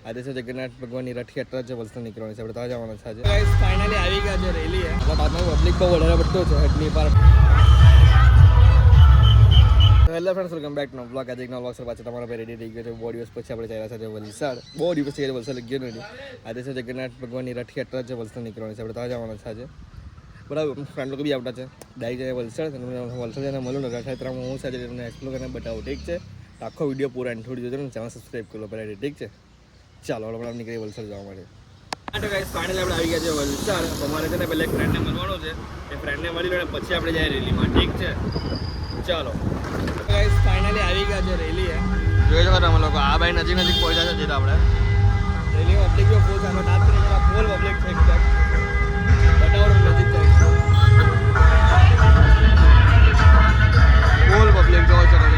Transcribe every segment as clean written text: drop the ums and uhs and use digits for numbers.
આજે છે જગન્નાથ ભગવાનની રથયાત્રા છે વલસાડ નીકળવાની છે. આપણે ત્યાં જવાના છે આજે. ગાઈસ ફાઇનલી આવી ગયા છે રેલી. આપણા બાદમાં પબ્લિક બહુ વધારે પડતો છે હેડની પર. Hello friends, welcome back to vlog. આજે એક નવો વ્લોગ સર પાછળ તમારા પર રેડી થઈ ગયો છે. બહુ દિવસ પછી આપણે ચાલ્યા છે વલસાડ. બહુ દિવસ થઈ ગયા વલસાડ ગયો નથી. આજે છે જગન્નાથ ભગવાનની રથયાત્રા છે વલસાડ નીકળવાની છે. આપણે ત્યાં જવાના છે આજે. બરાબર, ફ્રેન્ડ લોકો બી આવતા છે. ડાયરેક્ટ જાય વલસાડ જઈને મળું ને રથયાત્રામાં હું સાથે તમને એક્સપ્લોર કરીને બતાવું. ઠીક છે? આખો વિડીયો પૂરા એન્ડ થોડી જોજો ને ચેનલ સબસ્ક્રાઈબ કરો પહેલાં. ઠીક છે? ચાલો આપણે નીકળીએ વલસાડ જવા માટે. તો ગાઈસ ફાઇનલી આપણે આવી ગયા છે વલસાડ. તમારે છે ને પહેલાં એક ફ્રેન્ડને મળવાનો છે. એ ફ્રેન્ડને મળી લો ને પછી આપણે જાય રેલીમાં. ઠીક છે? ચાલો ગાઈસ ફાઇનલી આવી ગયા છે રેલી. જોઈ શકો તમે લોકો, આ ભાઈ નજીક પહોંચ્યા છે. જે આપણે રેલીમાં પબ્લિક જો ફૂલ સામે નાચ કરી રહ્યા, ફૂલ પબ્લિક છે એકદમ. બટાવર નજીક જાય ફૂલ પબ્લિક જોઈ શકો છો તમે.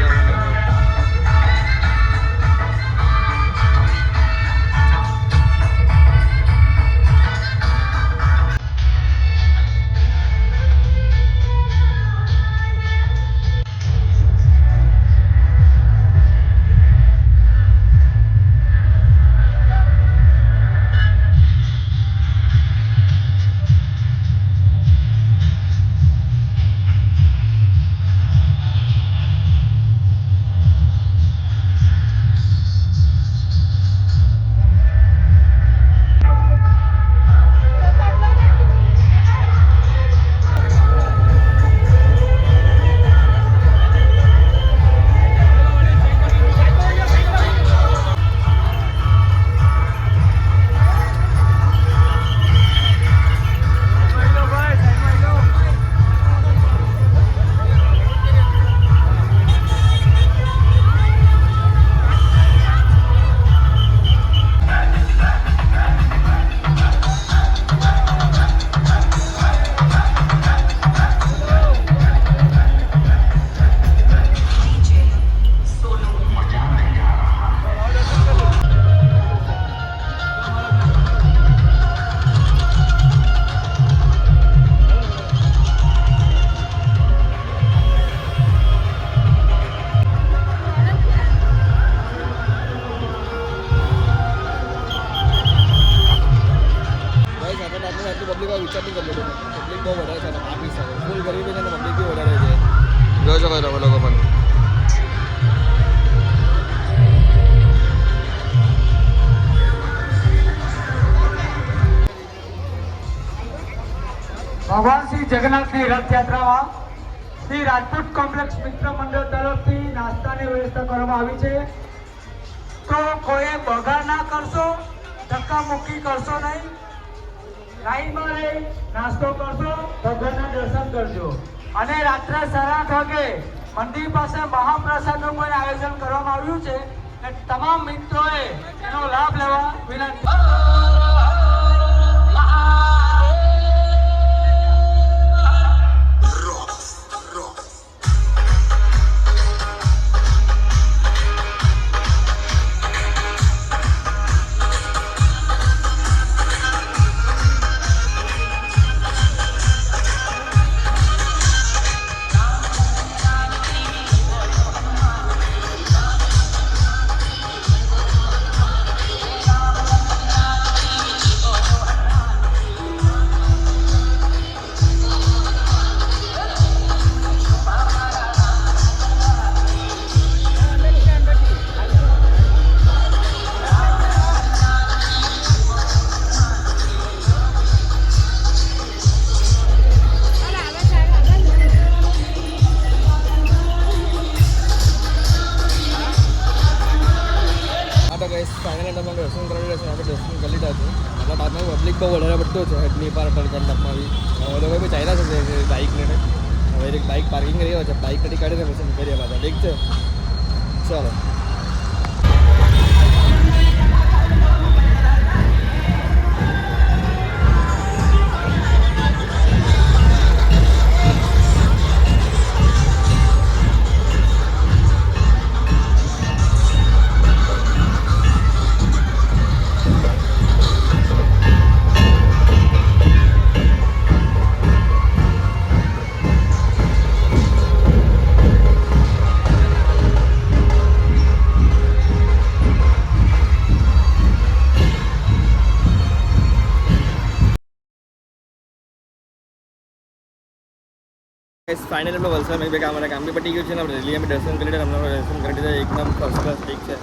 વિચાર નહીં કરતો. પબ્લિક બહુ વધારે છે. આપી શકે ફૂલ ગરીબી છે અને પબ્લિક બી વધારે છે. જોઈ શકો તમે લોકો પણ. ભગવાન શ્રી જગન્નાથની રથયાત્રામાં શ્રી રાજપૂત કોમ્પ્લેક્સ મિત્ર મંડળ તરફથી નાસ્તાની વ્યવસ્થા કરવામાં આવી છે. તો કોઈ બગાડ ના કરશો, ધક્કા મુક્કી કરશો નહીં. લાઈનમાં રહી નાસ્તો કરશો, ભગવાનના દર્શન કરજો. અને રાત્રે 8:30 વાગે મંદિર પાસે મહાપ્રસાદનું પણ આયોજન કરવામાં આવ્યું છે. તમામ મિત્રોએ એનો લાભ લેવા વિનંતી. ફાઇનલી તમે દર્શન કરી રહ્યા છો. આપણે દર્શન કરી લીધા છે. આપણા બાદમાં પબ્લિક બહુ વધારે પડતો છે હેડની પર ટરકંડકમાં બી. હવે લોકો બી ચાલ્યા છે બાઇક લઈને. હવે એક બાઇક પાર્કિંગ કરી રહ્યો છે. બાઇક કદી કાઢીને પછી નીકળી રહ્યા પાછા. ઠીક છે? ચાલો. ફાઇનલ આપણે વલસાડ મેં અમારા કામ બી પટી ગયું છે ને આપણે રેલી અમે દર્શન કરી લીધા અમને દર્શન કરી દીધા એકદમ ફર્સ્ટ ક્લાસ ઠીક છે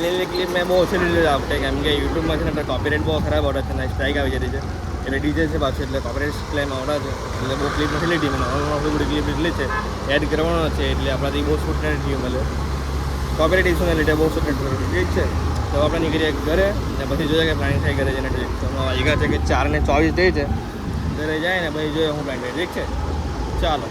રેલી ક્લિપ મેં બહુ ઓછી લીધી આપણે કેમ કે યુટ્યુબમાં છે ને કોપીરાઇટ બહુ ખરાબ આવડે છે ને સ્ટ્રાઇક આવી જતી છે એટલે ડીજે છે પાછું એટલે કોપીરાઇટ ક્લેમ આવડે છે એટલે બહુ ક્લિપ નથી લીધી મને થોડી બધી ક્લિપ લીધી છે એડ કરવાનો છે એટલે આપણાથી બહુ શૂટ નથી થયું મળે કોપીરાઇટ ઇસ્યુના લીધે બહુ શૂટ નથી થયું ઠીક છે તો આપણે નીકળીએ ઘરે ને પછી જોઈએ કે પ્લાનિંગ થાય ઘરે જઈને ઠીક તો વાગ્યા છે કે 4:24 થઈ છે ઘરે જાય ને પછી જોઈએ હું પ્લાન ઠીક છે ચાલો